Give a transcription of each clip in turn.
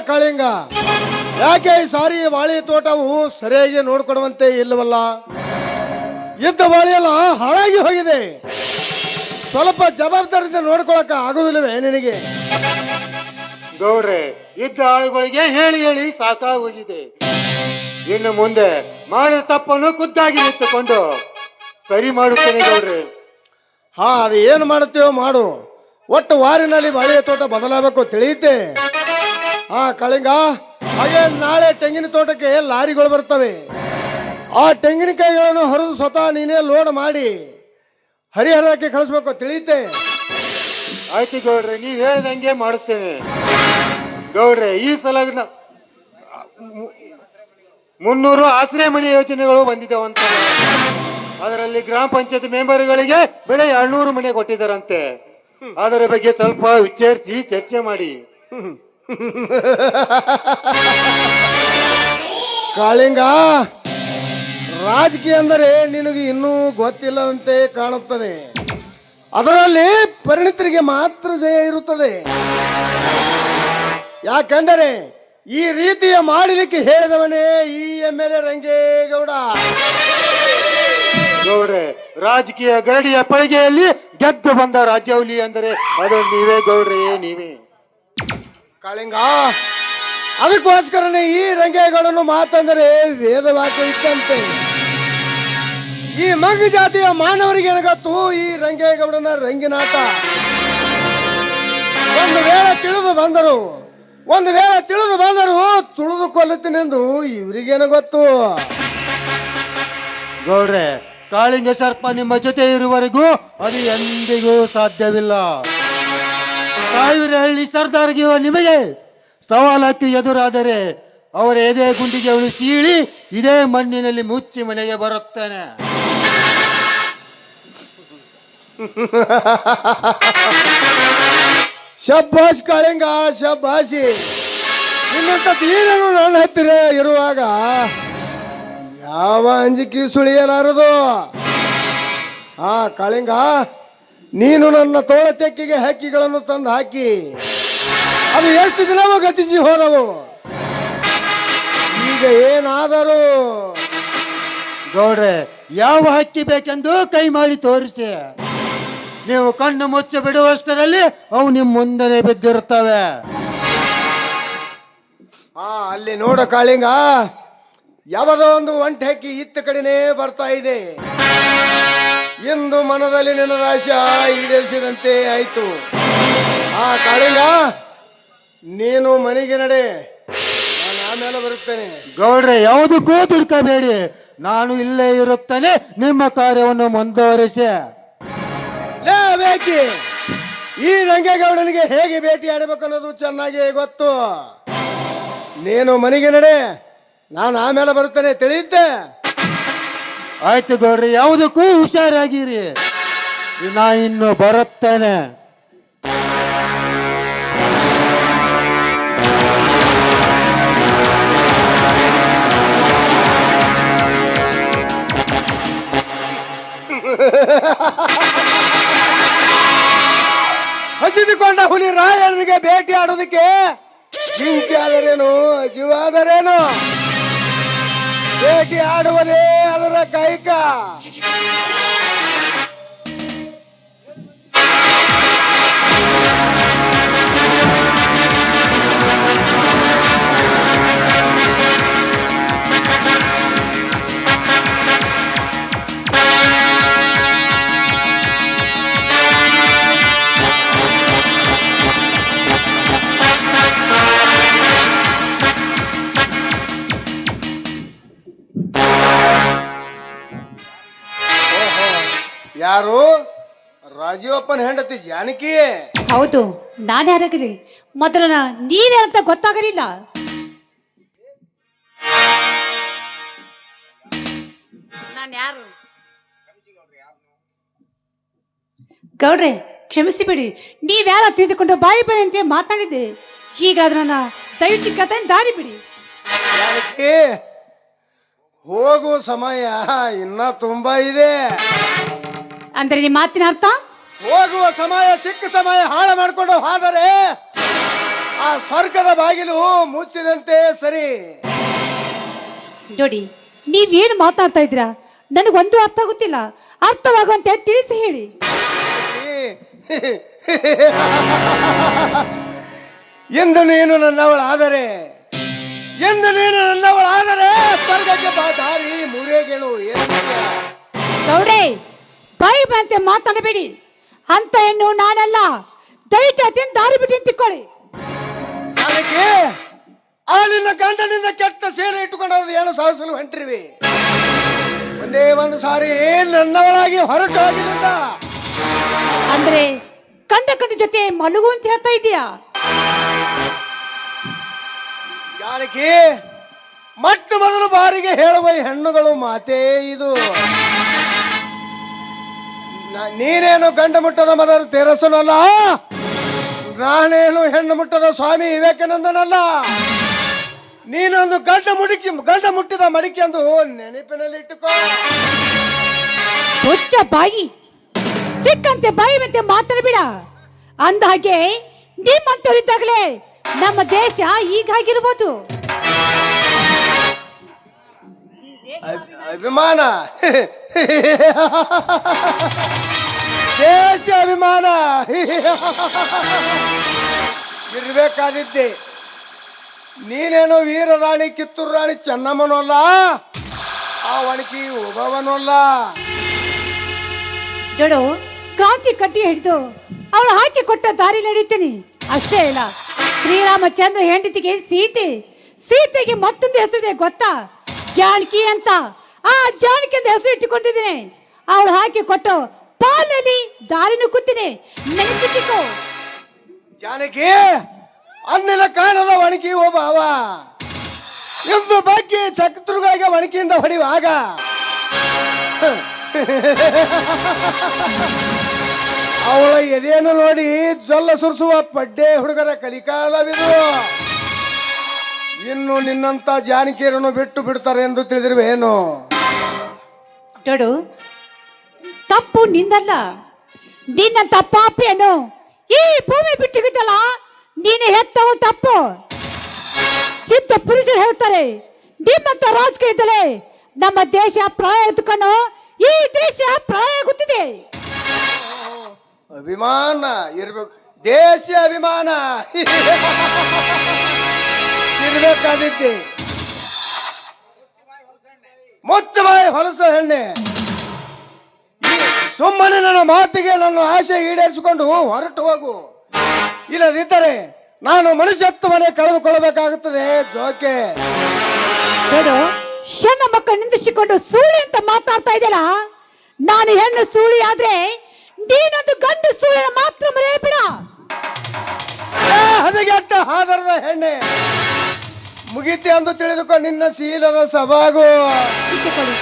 ಕಾಳಿಂಗ, ಯಾಕೆ ಈ ಸಾರಿ ಬಾಳಿ ತೋಟವು ಸರಿಯಾಗಿ ನೋಡ್ಕೊಡುವಂತೆ ಇಲ್ಲವಲ್ಲ? ಇದ್ದ ಬಾಳಿಯೆಲ್ಲ ಹಾಳಾಗಿ ಹೋಗಿದೆ. ಸ್ವಲ್ಪ ಜವಾಬ್ದಾರಿಯಿಂದ ನೋಡ್ಕೊಳಕ ಆಗುದಿಲ್ಲವೇ ನಿನಗೆ? ಗೌಡ್ರೆ, ಇದ್ದ ಆಳುಗಳಿಗೆ ಹೇಳಿ ಹೇಳಿ ಸಾಕಾಗೋಗಿದೆ. ಇನ್ನು ಮುಂದೆ ಮಾಡಿದ ತಪ್ಪನ್ನು ಖುದ್ದಾಗಿ ನಿಂತುಕೊಂಡು ಸರಿ ಮಾಡುತ್ತೇನೆ ಗೌಡ್ರೆ. ಹಾ, ಅದು ಏನು ಮಾಡುತ್ತೇವೋ ಮಾಡು. ಒಟ್ಟು ವಾರಿನಲ್ಲಿ ಬಾಳೆಯ ತೋಟ ಬದಲಾಗಬೇಕು, ತಿಳಿಯುತ್ತೆ? ಹಾ ಕಾಳಿಂಗ, ಹಾಗೆ ನಾಳೆ ತೆಂಗಿನ ತೋಟಕ್ಕೆ ಲಾರಿಗಳು ಬರ್ತವೆ. ಆ ತೆಂಗಿನಕಾಯಿಗಳನ್ನು ಹರಿದು ಸ್ವತಃ ನೀನೇ ಲೋಡ್ ಮಾಡಿ ಹರಿಹರಕ್ಕೆ ಕಳಿಸ್ಬೇಕು, ತಿಳಿಯುತ್ತೆ? ಆಯ್ತು ಗೌಡ್ರೆ, ನೀವು ಹೇಳ್ದಂಗೆ ಮಾಡುತ್ತೇನೆ. ಗೌಡ್ರೆ, ಈ ಸಲ 300 ಆಶ್ರಯ ಮನೆ ಯೋಜನೆಗಳು ಬಂದಿದ್ದಾವಂತ. ಅದರಲ್ಲಿ ಗ್ರಾಮ ಪಂಚಾಯತ್ ಮೆಂಬರ್ಗಳಿಗೆ ಬರೀ 200 ಮನೆ ಕೊಟ್ಟಿದ್ದಾರಂತೆ. ಅದರ ಬಗ್ಗೆ ಸ್ವಲ್ಪ ವಿಚಾರಿಸಿ ಚರ್ಚೆ ಮಾಡಿ. ಕಾಳಿಂಗ, ರಾಜಕೀಯ ಅಂದರೆ ನಿನಗೆ ಇನ್ನೂ ಗೊತ್ತಿಲ್ಲದಂತೆ ಕಾಣುತ್ತದೆ. ಅದರಲ್ಲಿ ಪರಿಣಿತರಿಗೆ ಮಾತ್ರ ಜಯ ಇರುತ್ತದೆ. ಯಾಕೆಂದರೆ ಈ ರೀತಿಯ ಮಾಡಲಿಕ್ಕೆ ಹೇಳಿದವನೇ ಈ MLA ರಂಗೇಗೌಡ. ಗೌಡ್ರೆ, ರಾಜಕೀಯ ಗರಡಿಯ ಪಳಿಗೆಯಲ್ಲಿ ಗೆದ್ದು ಬಂದ ರಾಜ್ಯೌಲಿ ಅಂದರೆ ಅದು ನೀವೇ ಗೌಡ್ರೆ, ನೀವೇ. ಕಾಳಿಂಗ, ಅದಕ್ಕೋಸ್ಕರನೇ ಈ ರಂಗೇಗೌಡನು ಮಾತಂದರೆ ವೇದವಾಕ್ಯ ಇದ್ದಂತೆ. ಈ ಮಂಗ ಜಾತಿಯ ಮಾನವರಿಗೆ ಏನಾಗತ್ತು ಈ ರಂಗೇಗೌಡನ ರಂಗಿನಾಟ? ಒಂದು ವೇಳೆ ತಿಳಿದು ಬಂದರು ತುಳಿದು ಕೊಲ್ಲುತ್ತೀನೆಂದು ಇವರಿಗೇನು ಗೊತ್ತು? ಗೌಡ್ರೆ, ಕಾಳಿಂಗ ಸರ್ಪ ನಿಮ್ಮ ಜೊತೆ ಇರುವವರೆಗೂ ಅದು ಎಂದಿಗೂ ಸಾಧ್ಯವಿಲ್ಲ. ಸಾವಿರಹಳ್ಳಿ ಸರ್ದಾರ್ಗಿರುವ ನಿಮಗೆ ಸವಾಲಕ್ಕೆ ಎದುರಾದರೆ ಅವರ ಎದೆ ಗುಂಡಿಗೆ ಅವಳು ಸೀಳಿ ಇದೇ ಮಣ್ಣಿನಲ್ಲಿ ಮುಚ್ಚಿ ಮನೆಗೆ ಬರುತ್ತಾನೆ. ಶಬ್ಬಾಷ್ ಕಾಳಿಂಗ, ಶಬ್ಬಾಷಿ. ನಿನ್ನಂತ ತೀರನು ನನ್ನ ಹತ್ತಿರ ಇರುವಾಗ ಯಾವ ಅಂಜಿಕೆ ಸುಳಿಯಲಾರದು. ಹಾ ಕಾಳಿಂಗ, ನೀನು ನನ್ನ ತೋಳ ತೆಕ್ಕಿಗೆ ಹಕ್ಕಿಗಳನ್ನು ತಂದು ಹಾಕಿ ಅದು ಎಷ್ಟು ದಿನವೂ ಗತಿಸಿ ಹೋದವು. ಈಗ ಏನಾದರೂ ಗೌಡ್ರೆ, ಯಾವ ಹಕ್ಕಿ ಬೇಕೆಂದು ಕೈ ಮಾಡಿ ತೋರಿಸಿ. ನೀವು ಕಣ್ಣು ಮುಚ್ಚಿ ಬಿಡುವಷ್ಟರಲ್ಲಿ ಅವು ನಿಮ್ಮ ಮುಂದೆನೆ ಬಿದ್ದಿರುತ್ತವೆ. ಅಲ್ಲಿ ನೋಡು ಕಾಳಿಂಗ, ಯಾವುದೋ ಒಂದು ಒಂಟೆ ಹಕ್ಕಿ ಇತ್ತ ಕಡೆನೇ ಬರ್ತಾ ಇದೆ. ಇಂದು ಮನದಲ್ಲಿ ನಿನ್ನ ಆಶೆ ಈಡೇರಿಸಿದಂತೆ ಆಯ್ತು. ಕಾಳಿಂಗ, ನೀನು ಮನೆಗೆ ನಡೆ, ನಾನು ಆಮೇಲೆ ಬರುತ್ತೇನೆ. ಗೌಡ್ರೆ, ಯಾವುದಕ್ಕೂ ದುಡ್ಕಬೇಡಿ, ನಾನು ಇಲ್ಲೇ ಇರುತ್ತೇನೆ. ನಿಮ್ಮ ಕಾರ್ಯವನ್ನು ಮುಂದುವರಿಸಿ. ಬೇಕಿ, ಈ ರಂಗೇಗೌಡನಿಗೆ ಹೇಗೆ ಭೇಟಿ ಆಡಬೇಕು ಅನ್ನೋದು ಚೆನ್ನಾಗಿ ಗೊತ್ತು. ನೀನು ಮನೆಗೆ ನಡೆ, ನಾನು ಆಮೇಲೆ ಬರುತ್ತೇನೆ, ತಿಳಿಯುತ್ತೆ? ಆಯ್ತು ಗೌಡ್ರೆ, ಯಾವುದಕ್ಕೂ ಹುಷಾರಾಗಿರಿ, ನಾ ಇನ್ನು ಬರುತ್ತೇನೆ. ಹಸಿದುಕೊಂಡ ಹುಲಿ ರಾಯನಿಗೆ ಭೇಟಿ ಆಡೋದಕ್ಕೆ ಜಿಂಕೆ ಆದರೇನು, ಜೀವಾದರೇನು, ಭೇಟಿ ಆಡುವುದೇ ಅದರ ಕೈಕ. ಯಾರು? ರಾಜೀವಪ್ಪನ ಹೆಂಡತಿ ಜಾನಕಿ? ಹೌದು, ನಾನು ಯಾರಾಗಲಿ ಮೊದಲ ನೀವ್ಯಾರಂತ ಗೊತ್ತಾಗಲಿಲ್ಲ. ನಾನು ಯಾರು? ಗೌಡ್ರೆ, ಕ್ಷಮಿಸಿ ಬಿಡಿ, ನೀವ್ಯಾರ ತಿಳಿದುಕೊಂಡು ಬಾಯಿ ಬಂದಂತೆ ಮಾತಾಡಿದ್ದೆ. ಈಗ ಅದನ್ನ ದಯವಿಟ್ಟು ಕತೆ ದಾರಿ ಬಿಡಿ. ಜಾನಕಿ, ಹೋಗುವ ಸಮಯ ಇನ್ನ ತುಂಬಾ ಇದೆ. ಅಂದ್ರೆ ನಿಮ್ಮ ಮಾತಿನ ಅರ್ಥ? ಹೋಗುವ ಸಮಯ ಸಿಕ್ಕ ಸಮಯ ಹಾಳು ಮಾಡಿಕೊಂಡು ಹೋದರೆ ಆ ಸ್ವರ್ಗದ ಬಾಗಿಲು ಮುಚ್ಚಿದಂತೆ ಸರಿ. ನೋಡಿ, ನೀವೇನು ಮಾತಾಡ್ತಾ ಇದ್ದೀರಾ? ನನಗೊಂದು ಅರ್ಥ ಆಗುತ್ತಿಲ್ಲ. ಅರ್ಥವಾಗುವಂತೆ ತಿಳಿಸಿ ಹೇಳಿ. ಎಂದು ನೀನು ನನ್ನವಳಾದರೆ ಸ್ವರ್ಗಕ್ಕೆ ದಾರಿ ಮುರಿಯೇಳು. ಗೌಡೆ, ಬಾಯಿ ಬಂತೆ ಮಾತಾಡಬೇಡಿ. ಅಂತ ಹೆಣ್ಣು ನಾನಲ್ಲ. ದಯವಿಟ್ಟು ಅತ್ಯಂತ ದಾರಿ ಬಿಟ್ಟು ನಿಂತಿಕೊಳ್ಳಿ. ಅದಕ್ಕೆ ಆಳಿನ ಗಂಡನಿಂದ ಕೆಟ್ಟ ಸೇನೆ ಇಟ್ಟುಕೊಂಡವ್ರದ್ದು ಏನು ಸಾಧಿಸಲು ಹೊಂಟ್ರಿವಿ. ಒಂದೇ ಒಂದು ಸಾರಿ ನನ್ನವಳಾಗಿ ಹೊರಟು ಹೋಗಿಲ್ಲ ಅಂದ್ರೆ ಕಂಡ ಜೊತೆ ಮಲಗು ಅಂತ ಹೇಳ್ತಾ ಇದೀಯಾ? ಜಾನಕಿ, ಮೊಟ್ಟ ಮೊದಲು ಬಾರಿಗೆ ಹೇಳುವ ಹೆಣ್ಣುಗಳು ಮಾತೇ ಇದು. ನೀನೇನು ಗಂಡ ಮುಟ್ಟದ ಮದರ್ ತೆರಸನಲ್ಲ, ನಾನೇನು ಹೆಣ್ಣು ಮುಟ್ಟದ ಸ್ವಾಮಿ ವಿವೇಕಾನಂದನಲ್ಲ. ನೀನೊಂದು ಗಂಡ ಮುಟ್ಟಿದ ಮಡಿಕೆ ಎಂದು ನೆನಪಿನಲ್ಲಿ ಇಟ್ಟುಕೋ. ಹುಚ್ಚ ಬಾಯಿ, ಸಿಕ್ಕಂತೆ ಬಾಯಿ ಮತ್ತೆ ಮಾತಾಡಬೇಡ. ಅಂದ ಹಾಗೆ ನಿಮ್ಮಂತವರಿದ್ದಾಗಲೇ ನಮ್ಮ ದೇಶ ಹೀಗಾಗಿರ್ಬೋದು. ಅಭಿಮಾನ ದೇಶ ಅಭಿಮಾನ ಇರ್ಬೇಕಾದಿದ್ದೆ. ನೀನೇನೋ ವೀರರಾಣಿ ಕಿತ್ತೂರು ರಾಣಿ ಚೆನ್ನಮ್ಮನೂ ಅಲ್ಲ, ಆ ಒಣಕಿ ಒಬ್ಬವನೂ ಅಲ್ಲ. ನೋಡು, ಕ್ರಾಂತಿ ಕಟ್ಟಿ ಹಿಡಿದು ಅವಳು ಹಾಕಿ ಕೊಟ್ಟ ದಾರಿ ನಡೀತೀನಿ ಅಷ್ಟೇ ಇಲ್ಲ. ಶ್ರೀರಾಮಚಂದ್ರ ಹೆಂಡತಿಗೆ ಸೀತೆಗೆ ಮತ್ತೊಂದು ಹೆಸರಿದೆ ಗೊತ್ತಾ? ಜಾನಕಿ ಅಂತ. ಆ ಜಾನಕಿ ಅಂತ ಹೆಸರು ಇಟ್ಟುಕೊಂಡಿದ್ದೀನಿ. ಅವಳು ಹಾಕಿ ಕೊಟ್ಟು ಪಾಲಲ್ಲಿ ದಾರಿ ನುಗ್ಗುತ್ತೀನಿ, ನೆನಪಿಟ್ಟಿಕೋ. ಜಾನಕಿ ಅನ್ನಿನ ಕಾಲದ ಒಣಕಿ ಒಬ್ಬ ಅವ. ಎಂದು ಬಗ್ಗೆ ಚಕ್ತೃಗಾಗಿ ಒಣಕಿಯಿಂದ ಹೊಡೆಯುವಾಗ ಅವಳ ಎದೆಯನ್ನು ನೋಡಿ ಜೊಲ್ಲ ಸುರಿಸುವ ಪಡ್ಡೆ ಹುಡುಗರ ಕಲಿಕಾಲವಿದು. ಇನ್ನು ನಿನ್ನಂತ ಜಾನಕಿಯರನ್ನು ಬಿಟ್ಟು ಬಿಡ್ತಾರೆ ಎಂದು ತಿಳಿದಿರುವೇನು? ನೋಡು, ತಪ್ಪು ನಿಂದಲ್ಲ, ನಿನ್ನಂತ ಪಾಪಿಯನ್ನು ಈ ಭೂಮಿ ಬಿಟ್ಟಿಗಿದ್ದಲ್ಲ, ನೀನು ಹೆತ್ತವು ತಪ್ಪು. ಸಿದ್ಧ ಪುರುಷರು ಹೇಳ್ತಾರೆ, ನಿಮ್ಮಂತ ರಾಜಕೀಯದಲ್ಲೇ ನಮ್ಮ ದೇಶ ಪ್ರಾಯ ಎತ್ತುಕೊಂಡು ಈ ದೇಶ ಪ್ರಾಯ ಆಗುತ್ತಿದೆ. ಅಭಿಮಾನ ಇರ್ಬೇಕು, ದೇಶ ಅಭಿಮಾನ ಇರ್ಬೇಕಾದಿದ್ದೆ. ಮುಚ್ಚಬಾಯಿ ಹೊಲಸು ಹೆಣ್ಣೆ, ಸುಮ್ಮನೆ ನನ್ನ ಮಾತಿಗೆ ನನ್ನ ಆಸೆ ಈಡೇರಿಸಿಕೊಂಡು ಹೊರಟು ಹೋಗು. ಇಲ್ಲದಿದ್ದರೆ ನಾನು ಮನುಷ್ಯತ್ವವನ್ನೇ ಕಳೆದುಕೊಳ್ಳಬೇಕಾಗುತ್ತದೆ. ಜೋಕೆ ನೋಡು, ಶನ ಮಕ್ಕಳು ನಿಂದಿಸಿಕೊಂಡು ಸೂಳಿ ಅಂತ ಮಾತಾಡ್ತಾ ಇದೆಯಲ್ಲ. ನಾನು ಹೆಣ್ಣು ಸೂಳಿ ಆದ್ರೆ ನೀನೊಂದು ಗಂಡು ಸೂಳಿನ ಮಾತ್ರ ಮರೆಯಬೇಡ. ಹದಗೆಟ್ಟ ಹಾದರದ ಹೆಣ್ಣೆ, ಮುಗಿತೆ ಎಂದು ತಿಳಿದುಕೊ ನಿನ್ನ ಶೀಲದ ಸಭಾಗು. ಇಟ್ಟುಕೊಳ್ಳಿ,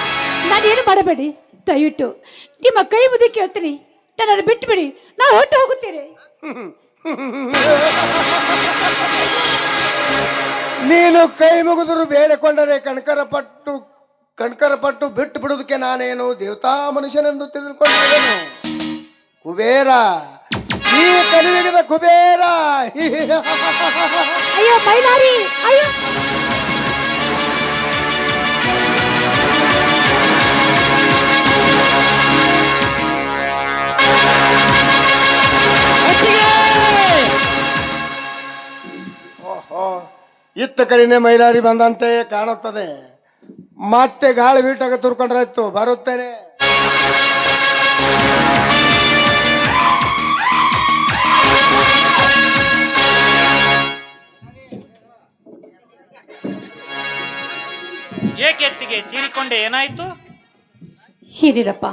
ನಾನೇನು ಮಾಡಬೇಡಿ. ದಯವಿಟ್ಟು ನಿಮ್ಮ ಕೈ ಮುದಿ ಕೇಳ್ತೀನಿ, ನನ್ನನ್ನು ಬಿಟ್ಟು ಬಿಡಿ, ನಾನು ಹೊರಟು ಹೋಗುತ್ತೇನೆ. ನೀನು ಕೈ ಮುಗಿದ್ರು ಬೇಡಿಕೊಂಡರೆ ಕಣ್ಕರ ಪಟ್ಟು ಬಿಟ್ಟು ಬಿಡುವುದಕ್ಕೆ ನಾನೇನು ದೇವತಾ ಮನುಷ್ಯನೆಂದು ತಿಳಿದುಕೊಂಡಿದ್ದೇನೆ. ಕುಬೇರ, ಈ ಕಲಿಯುಗದ ಕುಬೇರ. ಅಯ್ಯೋ ಮೈಲಾರಿ, ಅಯ್ಯೋ. ಓಹೋ, ಇತ್ತ ಕಡೆನೆ ಮೈಲಾರಿ ಬಂದಂತೆ ಕಾಣುತ್ತದೆ. ಮತ್ತೆ ಗಾಳಿ ಬೀಟಾಗ ತುರ್ಕೊಂಡ್ರಾಯ್ತು, ಬರುತ್ತೇನೆ. ಏಕೆತ್ತಿಗೆ ಚೀರಿಕೊಂಡೆ, ಏನಾಯ್ತು? ಏನಿಲ್ಲಪ್ಪ,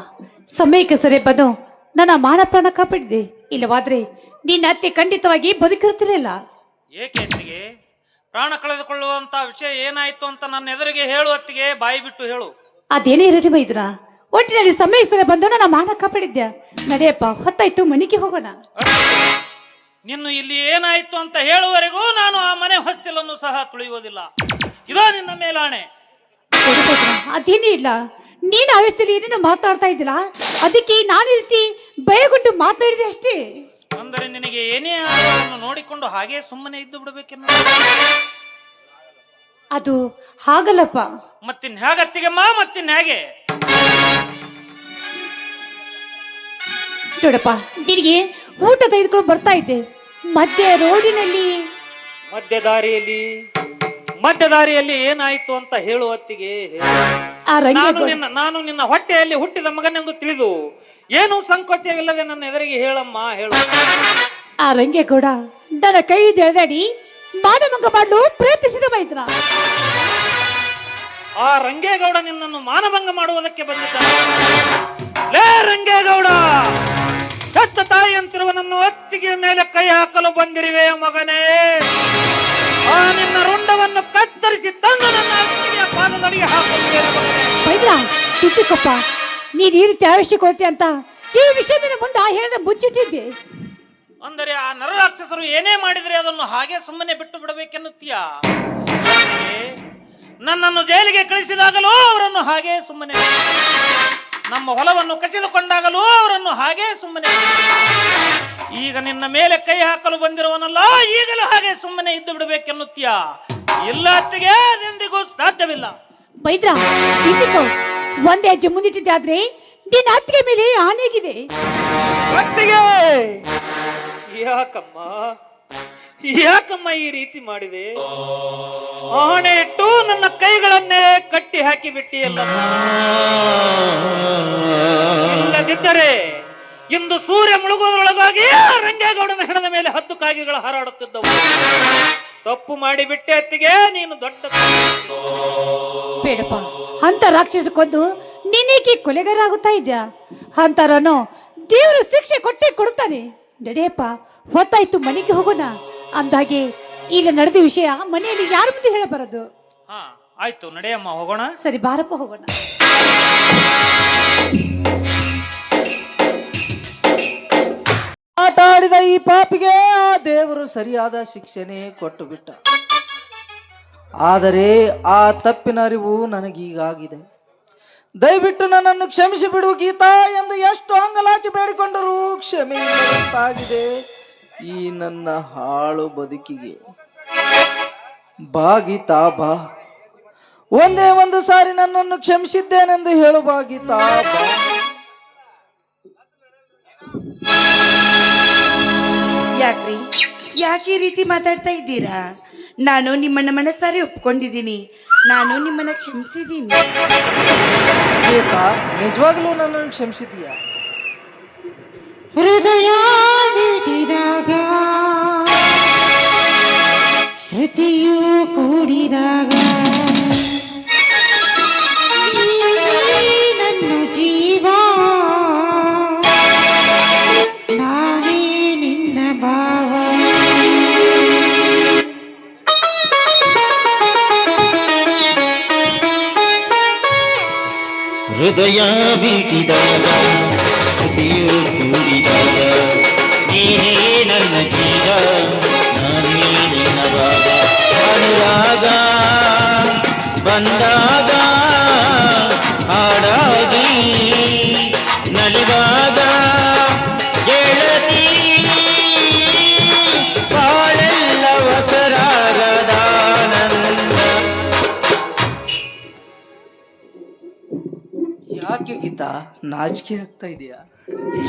ಸಮಯಕ್ಕೆ ಸರಿ ಬಂದು ನನ್ನ ಮಾನ ಪ್ರಾಣ ಕಾಪಾಡಿದೆ. ಇಲ್ಲವಾದ್ರೆ ನಿನ್ನ ಅತ್ತೆ ಖಂಡಿತವಾಗಿ ಬದುಕಿರ್ತಿರಲಿಲ್ಲ. ಏಕೆತ್ತಿಗೆ ಪ್ರಾಣ ಕಳೆದುಕೊಳ್ಳುವಂತ ವಿಷಯ ಏನಾಯ್ತು ಅಂತ ನನ್ನ ಎದುರಿಗೆ ಹೇಳು. ಅತ್ತಿಗೆ ಬಾಯಿ ಬಿಟ್ಟು ಹೇಳು. ಅದೇನೇ ಇರಲಿ ಮೈದ್ರ, ಒಟ್ಟಿನಲ್ಲಿ ಸಮಯಕ್ಕೆ ಸರಿ ಬಂದು ನನ್ನ ಮಾನ ಕಾಪಾಡಿದ್ಯ. ನಡೆಯಪ್ಪ, ಹೊತ್ತಾಯ್ತು, ಮನೆಗೆ ಹೋಗೋಣ. ನಿನ್ನು ಇಲ್ಲಿ ಏನಾಯ್ತು ಅಂತ ಹೇಳುವವರೆಗೂ ನಾನು ಆ ಮನೆ ಹೊಸ್ತಿಲನ್ನು ಸಹ ತುಳಿಯುವುದಿಲ್ಲ. ಇದೋ ನಿನ್ನ ಮೇಲಾಣೆ. ಅದೇನೇ ಇಲ್ಲ, ನೀನು ಆವೇಶದಲ್ಲಿ ಏನೇನು ಮಾತಾಡ್ತಾ ಇದ್ದಿಲ್ಲ, ಅದಕ್ಕೆ ನಾನು ಈ ರೀತಿ ಭಯಗೊಂಡು ಮಾತಾಡಿದೆ ಅಷ್ಟೇ. ಅಂದರೆ ನಿನಗೆ ಏನೇ ಆಗುವುದನ್ನು ನೋಡಿಕೊಂಡು ಹಾಗೆ ಸುಮ್ಮನೆ ಇದ್ದು ಬಿಡಬೇಕೆನ್ನು. ಅದು ಹಾಗಲ್ಲಪ್ಪ. ಮತ್ತಿನ್ ಹೇಗತ್ತಿಗೆಮ್ಮ, ಮತ್ತಿನ್ ಹೇಗೆ? ನೋಡಪ್ಪ, ನಿನಗೆ ಊಟ ತೆಗೆದುಕೊಂಡು ಬರ್ತಾ ಇದ್ದೆ, ಮಧ್ಯೆ ರೋಡಿನಲ್ಲಿ ಮಧ್ಯದಾರಿಯಲ್ಲಿ ಏನಾಯ್ತು ಅಂತ ಹೇಳುವತ್ತಿಗೆ ಆ ರಂಗೇಗೌಡ ನಾನು ನಿನ್ನ ಹೊಟ್ಟೆಯಲ್ಲಿ ಹುಟ್ಟಿದ ಮಗನೆಂದು ತಿಳಿದು ಏನು ಸಂಕೋಚವಿಲ್ಲದೆ ನನ್ನ ಎದುರಿಗೆ ಹೇಳಮ್ಮ, ಹೇಳು. ಆ ರಂಗೇಗೌಡ ನನ್ನ ಕೈ ಎಳೆದಾಡಿ ಮಾನಭಂಗ ಮಾಡಲು ಪ್ರಯತ್ನಿಸಿದ ಮೈತ್ರ. ಆ ರಂಗೇಗೌಡ ನಿನ್ನನ್ನು ಮಾನಭಂಗ ಮಾಡುವುದಕ್ಕೆ ಬಂದಿದ್ದಾನೆ. ಲೇ ರಂಗೇಗೌಡ, ಹೆತ್ತ ತಾಯಿ ಅಂತಿರುವ ನನ್ನ ಹೊತ್ತಿಗೆ ಮೇಲೆ ಕೈ ಹಾಕಲು ಬಂದಿರುವೆ ಮಗನೇ. ಆ ನಿನ್ನ ರುಂಡವನ್ನು ಕತ್ತರಿಸಿ ತಂದು ನನ್ನ ಅತ್ತಿಗೆಯ ಪಾದದಡಿಗೆ ಹಾಕುತ್ತೇನೆ ಮಗನೇ. ಮೈತ್ರ, ತುಟ್ಟಿಕೊಪ್ಪ, ನೀನ್ ಈ ರೀತಿ ಆಯುಷ್ಯ ಕೊಡ್ತೆ ಅಂತ ಈ ವಿಷಯದ ಮುಂದೆ ಹೇಳಿದ ಮುಚ್ಚಿಟ್ಟಿದ್ದೆ. ಅಂದರೆ ಆ ನರರಾಕ್ಷಸರು ಏನೇ ಮಾಡಿದರೆ ಅದನ್ನು ಹಾಗೆ ಸುಮ್ಮನೆ ಬಿಟ್ಟು ಬಿಡಬೇಕೆನ್ನುತ್ತೀಯ? ನನ್ನನ್ನು ಜೈಲಿಗೆ ಕಳಿಸಿದಾಗಲೂ ಅವರನ್ನು ಹಾಗೆ ಸುಮ್ಮನೆ, ನಮ್ಮ ಹೊಲವನ್ನು ಕಸಿದುಕೊಂಡಾಗಲೂ ಅವರನ್ನು ಹಾಗೆ ಸುಮ್ಮನೆ, ಈಗ ನಿನ್ನ ಮೇಲೆ ಕೈ ಹಾಕಲು ಬಂದಿರುವನಲ್ಲ, ಈಗಲೂ ಹಾಗೆ ಸುಮ್ಮನೆ ಇದ್ದು ಬಿಡಬೇಕೆನ್ನುತ್ತೀಯ? ಇಲ್ಲ ಅತ್ತಿಗೆ, ಅದೆಂದಿಗೂ ಸಾಧ್ಯವಿಲ್ಲ. ಮೈತ್ರ, ಇದ್ದಿಕೋ, ಒಂದೇ ಹೆಜ್ಜೆ ಮುಂದಿಟ್ಟಿದ್ದೆ, ಆದ್ರೆ ನಿನ್ನ ಅತ್ತಿಗೆ ಮೇಲೆ ಆನೆಗಿದೆ. ಅತ್ತಿಗೆ, ಯಾಕಮ್ಮ ಈ ರೀತಿ ಮಾಡಿದೆ? ಆಣೆ ಇಟ್ಟು ನನ್ನ ಕೈಗಳನ್ನೇ ಕಟ್ಟಿ ಹಾಕಿ ಬಿಟ್ಟಿಯಲ್ಲ. ಇಲ್ಲದಿದ್ದರೆ ಇಂದು ಸೂರ್ಯ ಮುಳುಗುವುದರೊಳಗಾಗಿ ರಂಗೇಗೌಡನ ಹೆಣದ ಮೇಲೆ 10 ಕಾಗೆಗಳು ಹಾರಾಡುತ್ತಿದ್ದವು. ತಪ್ಪು ಮಾಡಿಬಿಟ್ಟೆ ಅತ್ತಿಗೆ, ನೀನು ದೊಡ್ಡ. ಬೇಡಪ್ಪ, ಅಂತ ರಾಕ್ಷಸ ಕೊಂದು ನಿನಗೆ ಕೊಲೆಗಾರ ಆಗುತ್ತಾ ಇದ್ಯಾ? ಅಂತರನ್ನು ದೇವರು ಶಿಕ್ಷೆ ಕೊಟ್ಟೇ ಕೊಡ್ತಾನೆ. ನಡೆಯಪ್ಪ, ಹೊತ್ತಾಯ್ತು, ಮನೆಗೆ ಹೋಗೋಣ. ಅಂದಾಗೆ ಇಲ್ಲಿ ನಡೆದ ವಿಷಯ ಮನೆಯಲ್ಲಿ ಯಾರ ಮುಂದೆ ಹೇಳಬಾರದು. ಹಾ ಆಯ್ತು, ನಡೆಯಮ್ಮ, ಹೋಗೋಣ. ಸರಿ, ಬಾರಪ್ಪ, ಹೋಗೋಣ. ಆಟ ಆಡಿದ ಈ ಪಾಪಿಗೆ ಆ ದೇವರು ಸರಿಯಾದ ಶಿಕ್ಷೆನೇ ಕೊಟ್ಟು ಬಿಟ್ಟ. ಆದರೆ ಆ ತಪ್ಪಿನ ಅರಿವು ನನಗೀಗಾಗಿದೆ. ದಯವಿಟ್ಟು ನನ್ನನ್ನು ಕ್ಷಮಿಸಿ ಬಿಡು ಗೀತಾ ಎಂದು ಎಷ್ಟು ಅಂಗಲಾಚಿ ಬೇಡಿಕೊಂಡರೂ ಕ್ಷಮೆ ಇಲ್ಲದಂತಾಗಿದೆ ಈ ನನ್ನ ಹಾಳು ಬದುಕಿಗೆ. ಬಾ ಗೀತಾ, ಬಾ, ಒಂದೇ ಒಂದು ಸಾರಿ ನನ್ನನ್ನು ಕ್ಷಮಿಸಿದ್ದೇನೆಂದು ಹೇಳು. ಬಾ ಗೀತಾ, ಬಾ. ಯಾಕ್ರಿ, ಯಾಕೆ ಈ ರೀತಿ ಮಾತಾಡ್ತಾ ಇದ್ದೀರಾ? ನಾನು ನಿಮ್ಮನ್ನ ಮನಸ್ಸಾರಿ ಒಪ್ಕೊಂಡಿದ್ದೀನಿ, ನಾನು ನಿಮ್ಮನ್ನ ಕ್ಷಮಿಸಿದ್ದೀನಿ. ಗೀತಾ, ನಿಜವಾಗ್ಲೂ ನನ್ನನ್ನು ಕ್ಷಮಿಸಿದೀಯಾ? ಹೃದಯ ಬಿಟ್ಟಿದಾಗ, ಶ್ರುತಿಯು ಕೂಡಿದಾಗ, ನನ್ನ ಜೀವ ನಾನೇ ನಿನ್ನ ಭಾವ. ಹೃದಯ ಬೀಟಿದಾಗ, ಶ್ರುತಿಯು ಕೂಡಿದಾಗ, ನೀನೇ ನನ್ನ ಜೀವ, ನಾನೇ ನಿನ್ನ ಭಾಗ. ಅನುರಾಗ ಬಂದಾಗ, ಹಾಡಾಗಿ ನಲಿವಾಗ, ಗೆಳತಿ ಬಾಳೆಲ್ಲ ಹೊಸರಾಗದಾನಂದ. ಯಾಕೆ ಗೀತಾ, ನಾಚಿಕೆ ಆಗ್ತಾ ಇದೆಯಾ?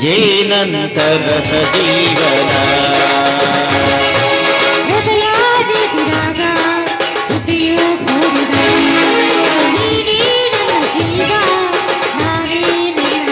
ಜೇನಂತ ರಸ ಜೀವನ, ಹೃದಯ ಬಿಟ್ಟಿದಾಗ, ಶ್ರುತಿಯು ಕೂಡಿದಾಗ, ನೀನೇ ನನ್ನ ಜೀವ, ನಾನೇ ನಿನ್ನ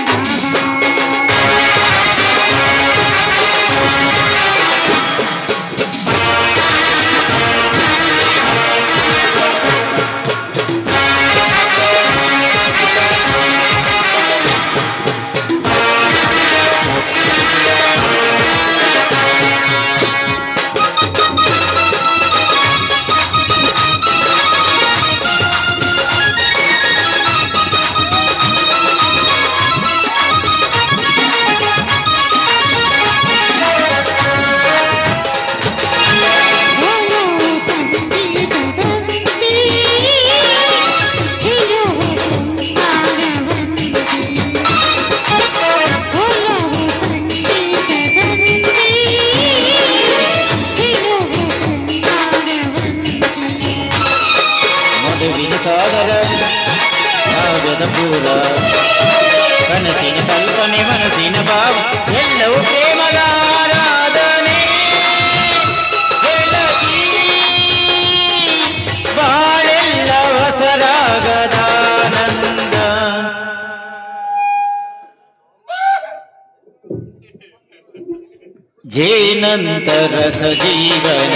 ಜೇನಂತರ ಸಜೀವನ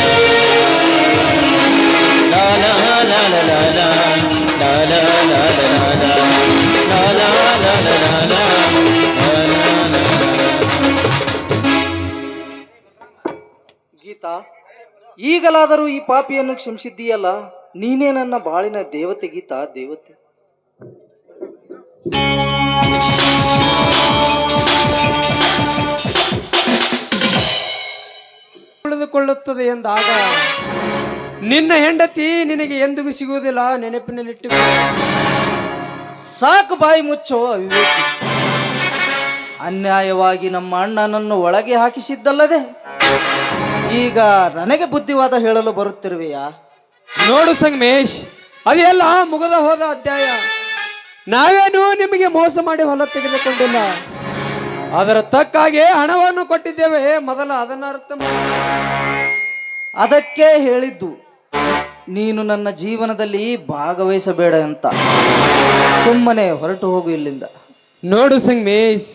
ಲಾ ಲಾ ಲಾ ಲಾ ಲಾ ಲಾ ಲಾ ಲಾ ಲಾ ಲಾ ಲಾ ಲಾ ಲಾ ಲಾ ಲಾ ಲಾ ಲಾ. ಗೀತಾ, ಈಗಲಾದರೂ ಈ ಪಾಪಿಯನ್ನು ಕ್ಷಮಿಸಿದ್ದೀಯಲ್ಲ, ನೀನೇ ನನ್ನ ಬಾಳಿನ ದೇವತೆ ಗೀತಾ, ದೇವತೆ. ಉಳಿದುಕೊಳ್ಳುತ್ತದೆ ಎಂದಾಗ ನಿನ್ನ ಹೆಂಡತಿ ನಿನಗೆ ಎಂದಿಗೂ ಸಿಗುವುದಿಲ್ಲ, ನೆನಪಿನಲ್ಲಿಟ್ಟು. ಸಾಕು ಬಾಯಿ ಮುಚ್ಚೋ ಅವಿವೇಕಿ. ಅನ್ಯಾಯವಾಗಿ ನಮ್ಮ ಅಣ್ಣನನ್ನು ಒಳಗೆ ಹಾಕಿಸಿದ್ದಲ್ಲದೆ ಈಗ ನನಗೆ ಬುದ್ಧಿವಾದ ಹೇಳಲು ಬರುತ್ತಿರುವೆಯಾ? ನೋಡು ಸಂಗಮೇಶ್, ಅದೆಲ್ಲ ಮುಗದ ಹೋದ ಅಧ್ಯಾಯ. ನಾವೇನು ನಿಮಗೆ ಮೋಸ ಮಾಡಿ ಹೊಲ ತೆಗೆದುಕೊಂಡಿಲ್ಲ, ಅದರ ತಕ್ಕಾಗೆ ಹಣವನ್ನು ಕೊಟ್ಟಿದ್ದೇವೆ. ಮೊದಲ ಅದನ್ನ ಅರ್ಥ ಮಾಡಿ. ಅದಕ್ಕೆ ಹೇಳಿದ್ದು ನೀನು ನನ್ನ ಜೀವನದಲ್ಲಿ ಭಾಗವಹಿಸಬೇಡ ಅಂತ. ಸುಮ್ಮನೆ ಹೊರಟು ಹೋಗು ಇಲ್ಲಿಂದ. ನೋಡು ಸಂಗಮೇಶ್,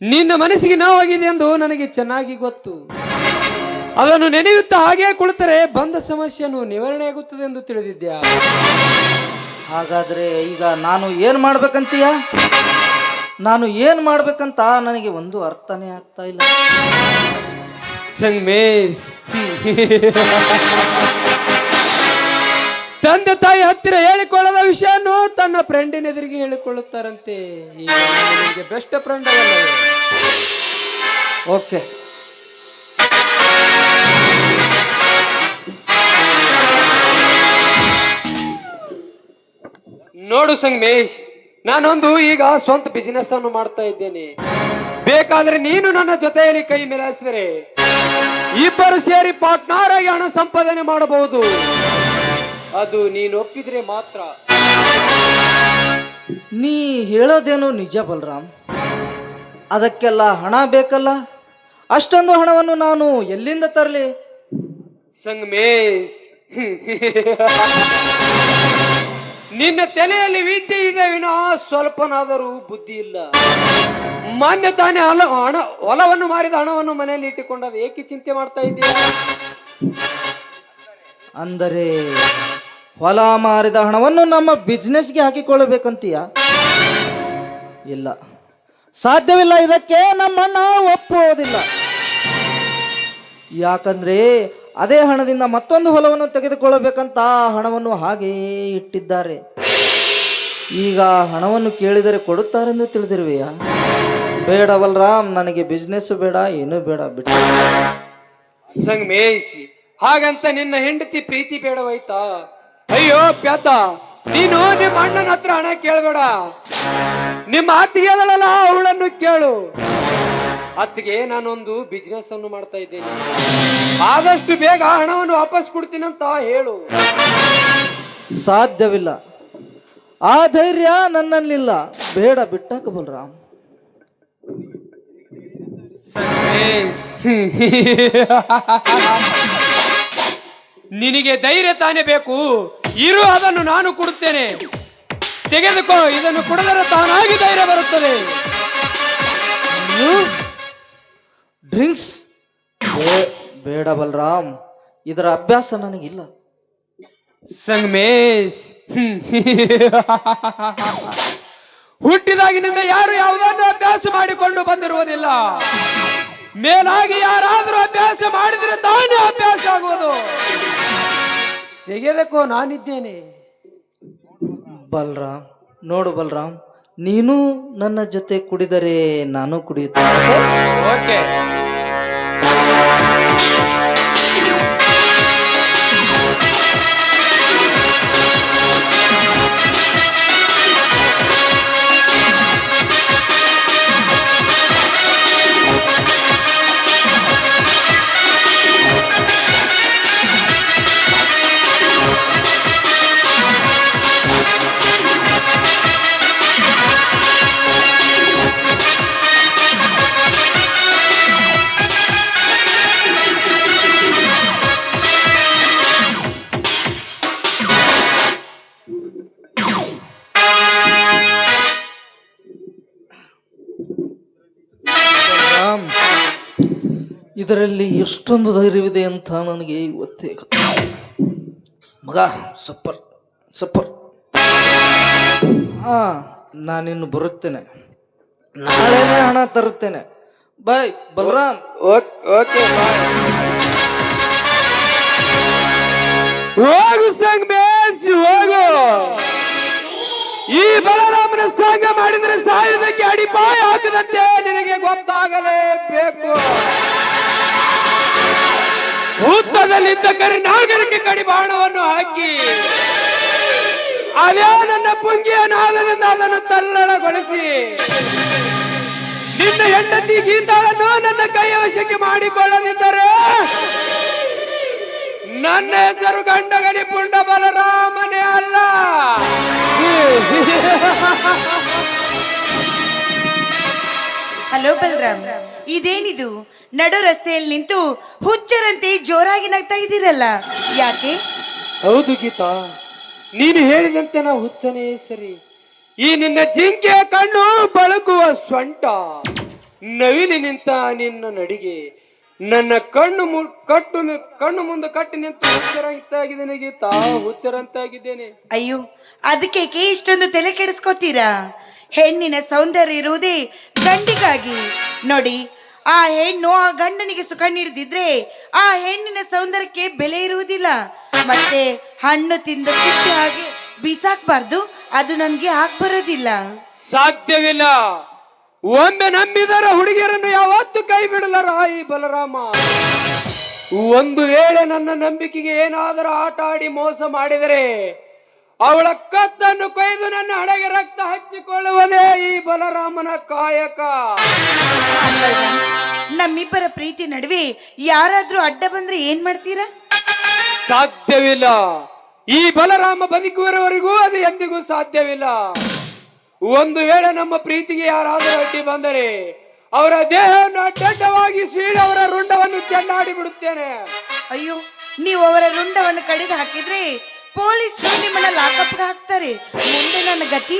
ನಿನ್ನ ಮನಸ್ಸಿಗೆ ನೋವಾಗಿದೆ ಎಂದು ನನಗೆ ಚೆನ್ನಾಗಿ ಗೊತ್ತು. ಅದನ್ನು ನೆನೆಯುತ್ತಾ ಹಾಗೆ ಕುಳಿತರೆ ಬಂದ ಸಮಸ್ಯೆಯನ್ನು ನಿವಾರಣೆಯಾಗುತ್ತದೆ ಎಂದು ತಿಳಿದಿದ್ಯಾ? ಹಾಗಾದ್ರೆ ಈಗ ನಾನು ಏನು ಮಾಡ್ಬೇಕಂತೀಯ? ನಾನು ಏನು ಮಾಡ್ಬೇಕಂತ ನನಗೆ ಒಂದು ಅರ್ಥನೇ ಆಗ್ತಾ ಇಲ್ಲ. ಸಂಗಮೇಶ್, ತಂದೆ ತಾಯಿ ಹತ್ತಿರ ಹೇಳಿಕೊಳ್ಳದ ವಿಷಯನ್ನು ತನ್ನ ಫ್ರೆಂಡಿನ ಎದುರಿಗೆ ಹೇಳಿಕೊಳ್ಳುತ್ತಾರಂತೆ. ಈಗ ನಿನಗೆ ಬೆಸ್ಟ್ ಫ್ರೆಂಡ್ ಅವಲ್ಲ. ಓಕೆ, ನೋಡು ಸಂಗಮೇಶ್, ನಾನೊಂದು ಈಗ ಸ್ವಂತ ಬಿಸಿನೆಸ್ ಅನ್ನು ಮಾಡ್ತಾ ಇದ್ದೇನೆ. ಬೇಕಾದ್ರೆ ನೀನು ನನ್ನ ಜೊತೆಯಲ್ಲಿ ಕೈ ಮಿಲಾಯಿಸಿದರೆ ಇಬ್ಬರು ಸೇರಿ ಪಾರ್ಟ್ನರ್ ಆಗಿ ಹಣ ಸಂಪಾದನೆ ಮಾಡಬಹುದು. ಅದು ನೀನು ಒಪ್ಪಿದ್ರೆ ಮಾತ್ರ. ನೀ ಹೇಳೋದೇನು ನಿಜ ಬಲರಾಮ್. ಅದಕ್ಕೆಲ್ಲ ಹಣ ಬೇಕಲ್ಲ. ಅಷ್ಟೊಂದು ಹಣವನ್ನು ನಾನು ಎಲ್ಲಿಂದ ತರಲಿ? ಸಂಗಮೇಶ್, ನಿನ್ನ ತಲೆಯಲ್ಲಿ ವಿದ್ಯೆ ಇದೆ ವಿನಃ ಸ್ವಲ್ಪನಾದರೂ ಬುದ್ಧಿ ಇಲ್ಲ. ಮಾನ್ಯ ತಾನೇ ಹೊಲವನ್ನು ಮಾರಿದ ಹಣವನ್ನು ಮನೆಯಲ್ಲಿ ಇಟ್ಟುಕೊಂಡದ್ದು ಏಕೆ ಚಿಂತೆ ಮಾಡ್ತಾ ಇದ್ದೀಯ? ಅಂದರೆ ಹೊಲ ಮಾರಿದ ಹಣವನ್ನು ನಮ್ಮ ಬಿಸ್ನೆಸ್ಗೆ ಹಾಕಿಕೊಳ್ಳಬೇಕಂತೀಯ? ಇಲ್ಲ, ಸಾಧ್ಯವಿಲ್ಲ. ಇದಕ್ಕೆ ನಮ್ಮಣ್ಣ ಒಪ್ಪುವುದಿಲ್ಲ. ಯಾಕಂದ್ರೆ ಅದೇ ಹಣದಿಂದ ಮತ್ತೊಂದು ಹೊಲವನ್ನು ತೆಗೆದುಕೊಳ್ಳಬೇಕಂತ ಹಣವನ್ನು ಹಾಗೆಯೇ ಇಟ್ಟಿದ್ದಾರೆ. ಈಗ ಹಣವನ್ನು ಕೇಳಿದರೆ ಕೊಡುತ್ತಾರೆಂದು ತಿಳಿದಿರುವೆಯಾ? ಬೇಡ ಬಲರಾಮ್, ನನಗೆ ಬಿಸ್ನೆಸ್ ಬೇಡ, ಏನೂ ಬೇಡ, ಬಿಟ್ಟು. ಸಂಗಮೇಶ್, ಹಾಗಂತ ನಿನ್ನ ಹೆಂಡತಿ ಪ್ರೀತಿ ಬೇಡವಾಯ್ತಾ? ಅಯ್ಯೋ ಪ್ಯಾತ, ನೀನು ನಿಮ್ಮ ಅಣ್ಣನ ಹತ್ರ ಹಣ ಕೇಳಬೇಡ. ನಿಮ್ಮ ಅತ್ತಿಗೆ ಅದಳಲ್ಲ, ಅವಳನ್ನು ಕೇಳು. ಅತ್ತಿಗೆ, ನಾನೊಂದು ಬಿಸ್ನೆಸ್ ಅನ್ನು ಮಾಡ್ತಾ ಇದ್ದೇನೆ, ಆದಷ್ಟು ಬೇಗ ಹಣವನ್ನು ವಾಪಸ್ ಕೊಡ್ತೀನಂತ ಹೇಳು. ಸಾಧ್ಯವಿಲ್ಲ, ಆ ಧೈರ್ಯ ನನ್ನಲ್ಲಿಲ್ಲ. ಬೇಡ, ಬಿಟ್ಟಾಕ ಬಲರಾಮ್. ನಿನಗೆ ಧೈರ್ಯ ತಾನೇ ಬೇಕು. ಇರು, ಅದನ್ನು ನಾನು ಕೊಡುತ್ತೇನೆ. ತೆಗೆದುಕೋ, ಇದನ್ನು ಕೊಡದರೆ ತಾನಾಗಿ ಧೈರ್ಯ ಬರುತ್ತದೆ. ಡ್ರಿಂಕ್ಸ್ ಬೇಡ ಬಲರಾಮ್, ಇದರ ಅಭ್ಯಾಸ ನನಗಿಲ್ಲ. ಸಂಗಮೇಶ್, ಹುಟ್ಟಿದಾಗಿನಿಂದ ಯಾರು ಯಾವುದನ್ನು ಅಭ್ಯಾಸ ಮಾಡಿಕೊಂಡು ಬಂದಿರುವುದಿಲ್ಲ. ಮೇಲಾಗಿ ಯಾರಾದರೂ ಅಭ್ಯಾಸ ಮಾಡಿದ್ರೆ ತಾನೇ ಅಭ್ಯಾಸ ಆಗುವುದು. ತೆಗೆದಕ್ಕೋ, ನಾನಿದ್ದೇನೆ. ಬಲರಾಮ್, ನೋಡು ಬಲರಾಮ್, ನೀನು ನನ್ನ ಜೊತೆ ಕುಡಿದರೆ ನಾನು ಕುಡಿಯುತ್ತೇನೆ. ಓಕೆ. ಇದರಲ್ಲಿ ಎಷ್ಟೊಂದು ಧೈರ್ಯವಿದೆ ಅಂತ ನನಗೆ ಇವತ್ತೇ ಗೊತ್ತು. ಮಗ ಸೂಪರ್ ಸೂಪರ್. ಹಾ, ನಾನಿನ್ನು ಬರುತ್ತೇನೆ, ನಾಳೆನೇ ಹಣ ತರುತ್ತೇನೆ. ಬಾಯ್ ಬಲರಾಮ್. ಓಕೆ ಹೋಗು ಸಂಗಮೇಶ್ ಹೋಗು. ಈ ಬಲರಾಮನ ಸಂಘ ಮಾಡಿದ್ರೆ ಸಾಯುವುದಕ್ಕೆ ಅಡಿಪಾಯ ಹಾಕದಂತೆ ನಿನಗೆ ಗೊತ್ತಾಗಲೇಬೇಕು. ಹುತ್ತದಲ್ಲಿದ್ದ ಕರಿನಾಗರಿಗೆ ಕಡಿವಾಣವನ್ನು ಹಾಕಿ ಅದೇ ನನ್ನ ಪುಂಗಿಯ ನಾದದಿಂದ ಅದನ್ನು ತಲ್ಲಣಗೊಳಿಸಿ ನಿನ್ನ ಹೆಂಡತಿ ಗೀತಾಳನ್ನು ನನ್ನ ಕೈಯ ವಶಕ್ಕೆ ಮಾಡಿಕೊಳ್ಳದಿದ್ದರೆ ನನ್ನ ಹೆಸರು ಗಂಡಗಲಿ ಪುಂಡ ಬಲರಾಮನೇ ಅಲ್ಲ. ಹಲೋ ಬಲರಾಮ್, ಇದೇನಿದು? ನಡು ರಸ್ತೆಯಲ್ಲಿ ನಿಂತು ಹುಚ್ಚರಂತೆ ಜೋರಾಗಿ ನಗ್ತಾ ಇದ್ದೀರಲ್ಲ, ಯಾಕೆ? ಹೌದು ಗೀತಾ, ನೀನು ಹೇಳಿದಂತೆ ನಾ ಹುಚ್ಚನೇ ಸರಿ. ಈ ನಿನ್ನ ಜಿಂಕೆಯ ಕಣ್ಣು ಬಳಕುವ ಸೊಂಟ, ನವಿಲಿ ನಿಂತ ನಿನ್ನ ನಡಿಗೆ ನನ್ನ ಕಣ್ಣು ಮುಂದೆ ಕಟ್ಟಿ ನಿಂತು ಹುಚ್ಚರಂತಾಗಿದ್ದೇನೆ ಗೀತಾ, ಹುಚ್ಚರಂತಾಗಿದ್ದೇನೆ. ಅಯ್ಯೋ, ಅದಕ್ಕೆ ಇಷ್ಟೊಂದು ತಲೆ ಕೆಡಿಸ್ಕೋತೀರಾ? ಹೆಣ್ಣಿನ ಸೌಂದರ್ಯ ಇರುವುದೇ ಗಂಡಿಗಾಗಿ. ನೋಡಿ, ಆ ಹೆಣ್ಣು ಆ ಗಂಡನಿಗೆ ಸುಖ ನೀಡದಿದ್ರೆ ಆ ಹೆಣ್ಣಿನ ಸೌಂದರ್ಯಕ್ಕೆ ಬೆಲೆ ಇರುವುದಿಲ್ಲ. ಮತ್ತೆ ಹಣ್ಣು ತಿಂದು ಕಿತ್ತಿ ಹಾಗೆ ಬೀಸಾಕ್ಬಾರ್ದು, ಅದು ನನ್ಗೆ ಬರೋದಿಲ್ಲ. ಸಾಧ್ಯವಿಲ್ಲ. ಒಮ್ಮೆ ನಂಬಿದರ ಹುಡುಗಿಯರನ್ನು ಯಾವತ್ತೂ ಕೈ ಬಿಡಲಾರ ಈ ಬಲರಾಮ. ಒಂದು ವೇಳೆ ನನ್ನ ನಂಬಿಕೆಗೆ ಏನಾದರೂ ಆಟ ಆಡಿ ಮೋಸ ಮಾಡಿದರೆ ಅವಳ ಕತ್ತನ್ನು ಕೊಯ್ದು ನನ್ನ ಹಣೆಗೆ ರಕ್ತ ಹಚ್ಚಿಕೊಳ್ಳುವುದೇ ಈ ಬಲರಾಮನ ಕಾಯಕ. ನಮ್ಮಿಬ್ಬರ ಪ್ರೀತಿ ನಡುವೆ ಯಾರಾದ್ರೂ ಅಡ್ಡ ಬಂದ್ರೆ ಏನ್ ಮಾಡ್ತೀರಾ? ಸಾಧ್ಯವಿಲ್ಲ. ಈ ಬಲರಾಮ ಬದುಕುವವರೆಗೂ ಅದು ಎಂದಿಗೂ ಸಾಧ್ಯವಿಲ್ಲ. ಒಂದು ವೇಳೆ ನಮ್ಮ ಪ್ರೀತಿಗೆ ಯಾರಾದರೂ ಅಡ್ಡಿ ಬಂದರೆ ಅವರ ದೇಹವನ್ನು ಅಡ್ಡಡ್ಡವಾಗಿ ಸೀಳಿ ಅವರ ರುಂಡವನ್ನು ಚೆಂಡಾಡಿ ಬಿಡುತ್ತೇನೆ. ಅಯ್ಯೋ, ನೀವು ಅವರ ರುಂಡವನ್ನು ಕಡಿದು ಹಾಕಿದ್ರೆ ಪೊಲೀಸರು ನಿಮ್ಮನ್ನ ಲಾಕಪ್ಗೆ ಹಾಕ್ತಾರೆ. ಮುಂದೆ ನನ್ನ ಗತಿ?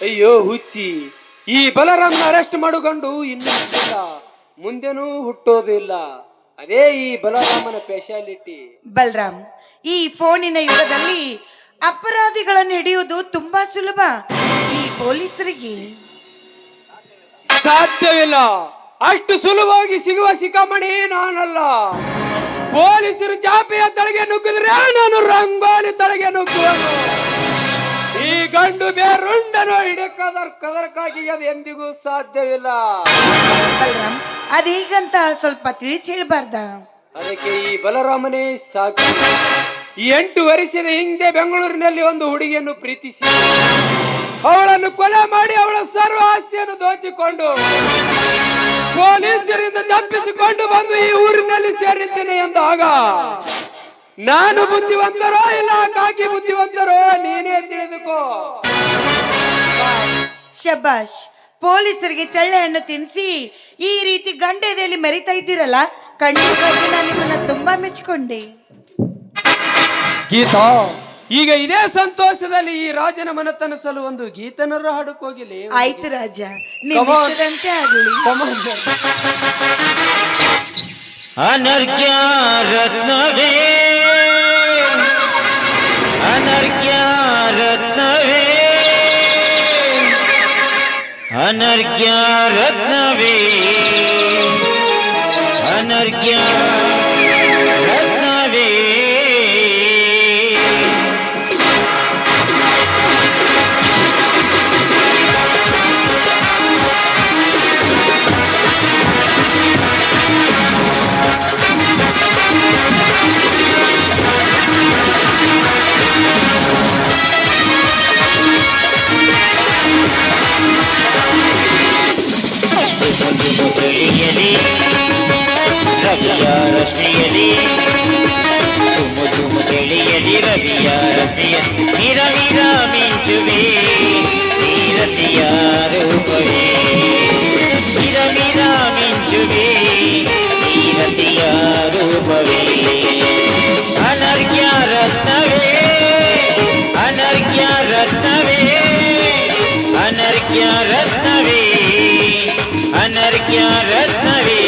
ಅಯ್ಯೋ ಹುಚ್ಚಿ, ಈ ಬಲರಾಮನ ಅರೆಸ್ಟ್ ಮಾಡಿಕೊಂಡು ಇನ್ನೂ ಹುಟ್ಟಿಲ್ಲ, ಮುಂದೆನೂ ಹುಟ್ಟೋದಿಲ್ಲ. ಅದೇ ಈ ಬಲರಾಮನ ಸ್ಪೆಷಾಲಿಟಿ. ಬಲರಾಮ್, ಈ ಫೋನಿನ ಯುಗದಲ್ಲಿ ಅಪರಾಧಿಗಳನ್ನು ಹಿಡಿಯುವುದು ತುಂಬಾ ಸುಲಭ. ಈ ಪೊಲೀಸರಿಗೆ ಸಾಧ್ಯವಿಲ್ಲ. ಅಷ್ಟು ಸುಲಭವಾಗಿ ಸಿಗುವ ಶಿಖಾಮಣಿ ನಾನಲ್ಲ. ಪೊಲೀಸರು ಚಾಪೆಯ ತಳಗೆ ನುಗ್ಗಿದ್ರೆ ನಾನು ರಂಗೋಲಿ ತಳಗೆ ನುಗ್ಗುವನು. ಈ ಗಂಡು ಬೇರುಂಡನು ಕದರ್ಕಾಗಿ ಅದು ಎಂದಿಗೂ ಸಾಧ್ಯವಿಲ್ಲ. ಬಲರಾಮ್, ಅದು ಹೇಗಂತ ಸ್ವಲ್ಪ ತಿಳಿಸಿ ಹೇಳ್ಬಾರ್ದ? ಅದಕ್ಕೆ ಈ ಬಲರಾಮನೇ ಸಾಕು. 8 ವರ್ಷದ ಹಿಂದೆ ಬೆಂಗಳೂರಿನಲ್ಲಿ ಒಂದು ಹುಡುಗಿಯನ್ನು ಪ್ರೀತಿಸಿ ಅವಳನ್ನು ಕೊಲೆ ಮಾಡಿ ಅವಳ ಸರ್ವ ಆಸ್ತಿಯನ್ನು ದೋಚಿಕೊಂಡು ಪೊಲೀಸರಿಂದ ತಪ್ಪಿಸಿಕೊಂಡು ಬಂದು ಈ ಊರಿನಲ್ಲಿ ಸೇರಿದ್ದೇನೆ ಎಂದಾಗ ನಾನು ಬುದ್ಧಿವಂತರೋ ಇಲ್ಲ ಕಾಕಿ ಬುದ್ಧಿವಂತರೋ ನೀನೇ ತಿಳಿದುಕೋ. ಶಬಾಷ್, ಪೊಲೀಸರಿಗೆ ಚಳ್ಳೆ ಹಣ್ಣು ತಿನ್ನಿಸಿ ಈ ರೀತಿ ಗಂಡೆದೆಯಲ್ಲಿ ಮೆರಿತಾ ಇದ್ದೀರಲ್ಲ, ಖಂಡಿತವಾಗಿ ನಾನು ನಿಮ್ಮನ್ನ ತುಂಬಾ ಮೆಚ್ಚಿಕೊಂಡೆ. ಗೀತಾ, ಈಗ ಇದೇ ಸಂತೋಷದಲ್ಲಿ ಈ ರಾಜನ ಮನತನಸಲು ಒಂದು ಗೀತನರ ಹಾಡಕ್ಕೋಗಿಲಿ. ಆಯ್ತು ರಾಜ, ನಿಮ್ಮಿಷ್ಟದಂತೆ ಆಗಲಿ. ಅನರ್ಘ್ಯ ರತ್ನವೇ, ಅನರ್ಘ್ಯ ರತ್ನವೇ, ಅನರ್ಘ್ಯ ರತ್ನವೇ, ಅನರ್ಘ್ಯ ರತ್ನವೇ. ತಿಳಿಯಲಿ ರವಿಯ ರಶ್ಮಿಯಲಿ, ತುಮು ತುಮು ತಿಳಿಯಲಿ ರವಿಯ ರಶ್ಮಿಯ, ನಿರವಿರ ಮಿಂಚುವೆ ನೀರತಿಯ ರೂಪವೇ, ನಿರವಿರ ಮಿಂಚುವೆ ನೀರತಿಯ ರೂಪವೇ. ಅನರ್ಘ್ಯ ರತ್ನವೇ, ಅನರ್ಘ್ಯ ರತ್ನವೇ, ಅನರ್ಘ್ಯ ರತ್ನವೇ, ಅನರ್ಘ್ಯ ರತ್ನವೇ.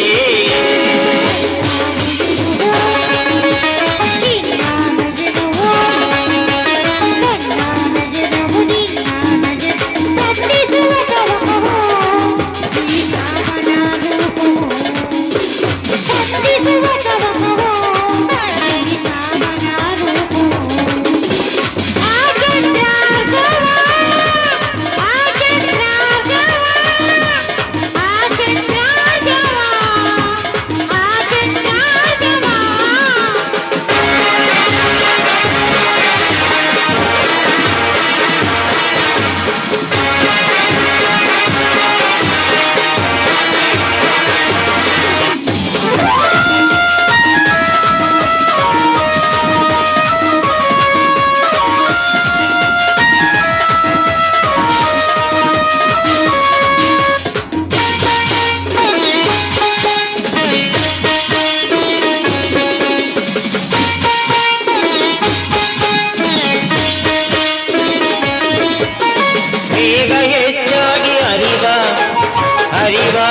ಹರಿವ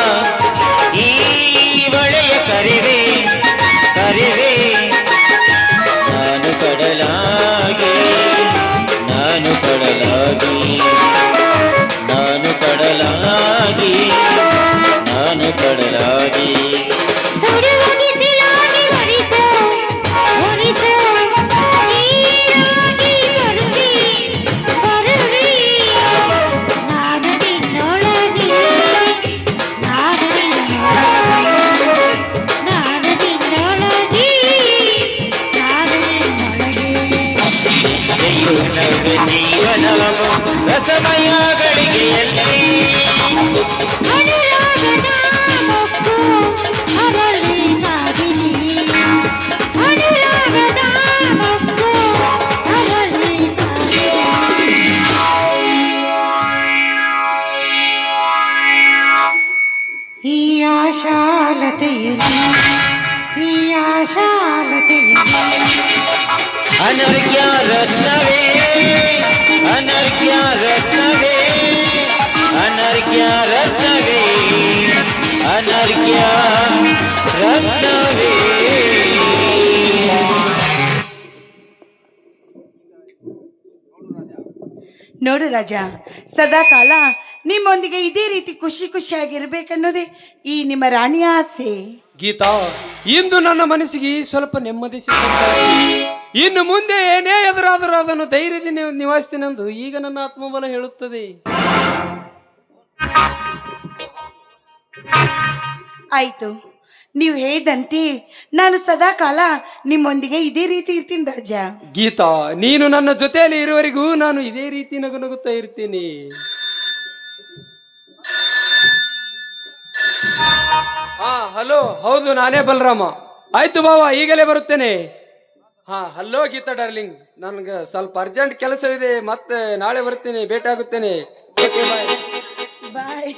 ಈ ಬಳೆಯ ಕರಿವೆ ಕರಿವೆ ನಾನು ಕಡಲಾಗಿ ನಾನು ಕಡಲಾಗಿ ನಾನು ಕಡಲಾಗಿ ನಾನು ಕಡಲಾಗಿ ಜೀವನವು ರಸಮಯ ಗಳಿಗೆಯಲ್ಲಿ ಈ ಆಶಾಲತೆಯಲ್ಲಿ ಈ ಆಶಾಲತೆಯಲ್ಲಿ ಅನರ್ಘ್ಯ ರತ್ನವೇ ಅನರ್ಘ್ಯ ರತ್ನವೇ ಅನರ್ಘ್ಯ ರತ್ನವೇ ಅನರ್ಘ್ಯ ರತ್ನವೇ ನೋಡು ರಾಜ, ಸದಾ ಕಾಲ ನಿಮ್ಮೊಂದಿಗೆ ಇದೇ ರೀತಿ ಖುಷಿ ಖುಷಿಯಾಗಿರ್ಬೇಕನ್ನೋದೇ ಈ ನಿಮ್ಮ ರಾಣಿಯ ಆಸೆ. ಗೀತಾ, ಇಂದು ನನ್ನ ಮನಸ್ಸಿಗೆ ಸ್ವಲ್ಪ ನೆಮ್ಮದಿ ಸಿಕ್ಕಂತಾಗಿದೆ. ಇನ್ನು ಮುಂದೆ ಏನೇ ಎದುರಾದರೂ ಅದನ್ನು ಧೈರ್ಯದಿಂದ ನಿವಾರಿಸ್ತೀನೆಂದು ಈಗ ನನ್ನ ಆತ್ಮಬಲ ಹೇಳುತ್ತದೆ. ಆಯ್ತು, ನೀವು ಹೇಳಿದಂತೆ ನಾನು ಸದಾ ಕಾಲ ನಿಮ್ಮೊಂದಿಗೆ ಇದೇ ರೀತಿ ಇರ್ತೀನಿ ರಾಜ. ಗೀತಾ, ನೀನು ನನ್ನ ಜೊತೆಯಲ್ಲಿ ಇರುವವರೆಗೂ ನಾನು ಇದೇ ರೀತಿ ನಗುತ್ತಾ ಇರ್ತೀನಿ. ಹಾ ಹಲೋ, ಹೌದು ನಾನೇ ಬಲರಾಮ. ಆಯ್ತು ಬಾವ, ಈಗಲೇ ಬರುತ್ತೇನೆ. ಹಾ ಹಲೋ ಗೀತಾ ಡಾರ್ಲಿಂಗ್, ನನ್ಗೆ ಸ್ವಲ್ಪ ಅರ್ಜೆಂಟ್ ಕೆಲಸವಿದೆ, ಮತ್ತೆ ನಾಳೆ ಬರ್ತೇನೆ, ಭೇಟಿ ಆಗುತ್ತೇನೆ. ಓಕೆ, ಬಾಯ್ ಬಾಯ್.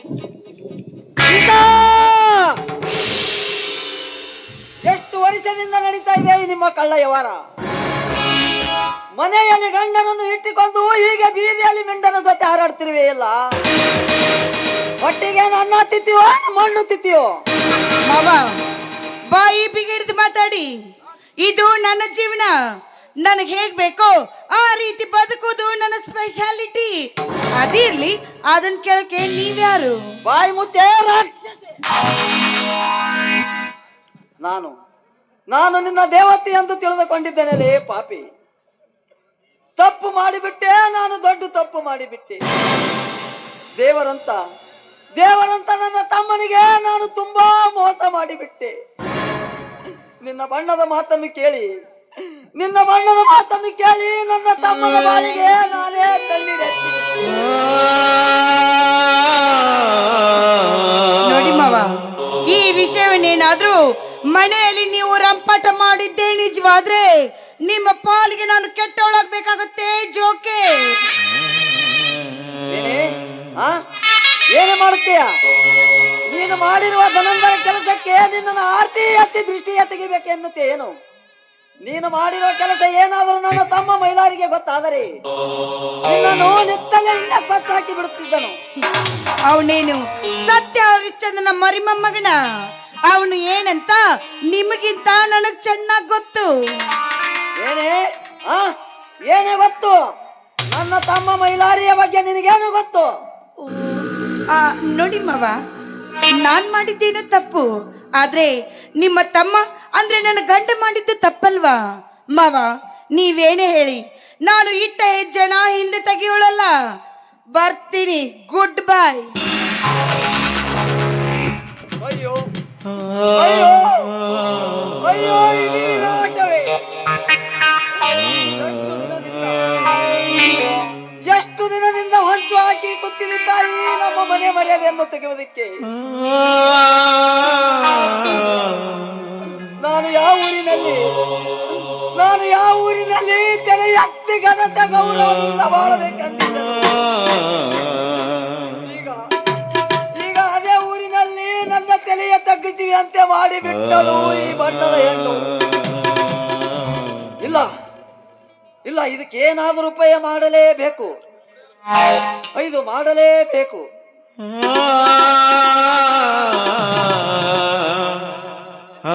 ಎಷ್ಟು ವರ್ಷದಿಂದ ನಡೀತಾ ಇದೆ ಈ ನಿಮ್ಮ ಕಳ್ಳ ವ್ಯವಹಾರ? ಮನೆಯಲ್ಲಿ ಗಂಡನನ್ನು ಇಟ್ಟುಕೊಂಡು ಹೀಗೆ ಬೀದಿಯಲ್ಲಿ ಮಿಂಡನ ಜೊತೆ ಹಾರಾಡ್ತಿರುವೆ ಇಲ್ಲ? ಒಟ್ಟಿಗೆ ನನ್ನ ತಿತ್ತೀವೋ ಮಣ್ಣು ತಿತ್ತೀವೋ? ಮಾವ, ಬಾಯಿ ಬಿಗಿಡಿದು ಮಾತಾಡಿ. ಇದು ನನ್ನ ಜೀವನ, ನನಗೆ ಹೇಗ್ ಬೇಕೋ ಆ ರೀತಿ ಬದುಕುವುದು ನನ್ನ ಸ್ಪೆಷಾಲಿಟಿ. ಅದಿರ್ಲಿ, ಅದನ್ನ ಕೇಳಕ್ಕೆ ನೀವ್ಯಾರು? ಬಾಯಿ ಮುಚ್ಚೆ ರಾಕ್ಷಸಿ. ನಾನು ನಿನ್ನ ದೇವತೆ ಎಂದು ತಿಳಿದುಕೊಂಡಿದ್ದೇನೆ ಪಾಪಿ. ತಪ್ಪು ಮಾಡಿಬಿಟ್ಟೆ, ನಾನು ದೊಡ್ಡ ತಪ್ಪು ಮಾಡಿಬಿಟ್ಟೆ. ದೇವರಂತ ನನ್ನ ತಮ್ಮನಿಗೆ ನಾನು ತುಂಬಾ ಮೋಸ ಮಾಡಿಬಿಟ್ಟೆ. ನಿನ್ನ ಬಣ್ಣದ ಮಾತನ್ನು ಕೇಳಿ ನನ್ನ ತಮ್ಮನ ಬಾಳಿಗೆ ನಾನೇ ಕಣ್ಣೀರೆತ್ತಿಬಿಟ್ಟೆ. ನೋಡಿ ಮಾವ, ಈ ವಿಷಯವನ್ನೇನಾದ್ರೂ ಮನೆಯಲ್ಲಿ ನೀವು ರಂಪಾಟ ಮಾಡಿದ್ದೇ ನಿಜವಾದ್ರೆ ನಿಮ್ಮ ಪಾಲಿಗೆ ನಾನು ಕೆಟ್ಟವಳಾಗ್ಬೇಕಾಗುತ್ತೆ. ಜೋಕೆ ಏನು ಮಾಡುತ್ತೀಯ? ನೀನು ಮಾಡಿರುವ ಧನಂದರ ಕೆಲಸಕ್ಕೆ ನಿನ್ನನ್ನು ಆರ್ತಿ ಎತ್ತಿ ದೃಷ್ಟಿಯ ತೆಗಿಬೇಕೆನ್ನುತ್ತೆ ಏನು? ನೀನು ಮಾಡಿರುವ ಕೆಲಸ ಏನಾದರೂ ನನ್ನ ತಮ್ಮ ಮೈಲಾರಿಗೆ ಗೊತ್ತಾದರೆ ನಿನ್ನನ್ನು ನೆತ್ತಲೆಯಿಂದ ಕೊತ್ತು ಹಾಕಿ ಬಿಡುತ್ತಿದ್ದನು. ಅವನೇನು ಸತ್ಯ ಹರಿಶ್ಚಂದ್ರನ ಮರಿಮಮ್ಮಗನ? ಅವನು ಏನಂತ ನಿಮಗಿಂತ ನನಗ್ ಚೆನ್ನಾಗ್ ಗೊತ್ತು. ಏನೇ ಗೊತ್ತು? ನನ್ನ ತಮ್ಮ ಮೈಲಾರಿಯ ಬಗ್ಗೆ ನಿನಗೇನು ಗೊತ್ತು? ನೋಡಿ ಮಾವ, ನಾನ್ ಮಾಡಿದ್ದೇನು ತಪ್ಪು, ಆದ್ರೆ ನಿಮ್ಮ ತಮ್ಮ ಅಂದ್ರೆ ನನ್ನ ಗಂಡ ಮಾಡಿದ್ದು ತಪ್ಪಲ್ವಾ? ಮಾವ, ನೀವೇನೇ ಹೇಳಿ, ನಾನು ಇಟ್ಟ ಹೆಜ್ಜೆನ ಹಿಂದೆ ತೆಗೆಯೋಳಲ್ಲ. ಬರ್ತೀನಿ, ಗುಡ್ ಬಾಯ್. ಅಯ್ಯೋ ಅಯ್ಯೋ ಅಯ್ಯೋ, ಇದು ವಿರಾಟವೇ. ಎಷ್ಟು ದಿನದಿಂದ ಹೊಂಚು ಹಾಕಿ ಕೂತಿದ್ದ ಈ ನಮ್ಮ ಮನೆ ಮರ್ಯಾದೆಯನ್ನು ತೆಗೆಯುವುದಕ್ಕೆ ನಾನು ಯಾವ ಊರಿನಲ್ಲಿ ತಲೆ ಎತ್ತಿ ಘನತೆ ಗೌರವದಿಂದ ಬಾಳಬೇಕಂತಿದ್ದೆ. ಈಗ ಅದೇ ಊರಿನಲ್ಲಿ ನನ್ನ ತಲೆಯ ತಗ್ಗಿಸುವಿ ಅಂತೆ ಮಾಡಿಬಿಟ್ಟಳು ಈ ಬಣ್ಣದ ಹೆಣ್ಣು. ಇಲ್ಲ, ಇದಕ್ಕೇನಾದರೂ ಉಪಾಯ ಮಾಡಲೇಬೇಕು. ಇದು ಮಾಡಲೇಬೇಕು. ಆ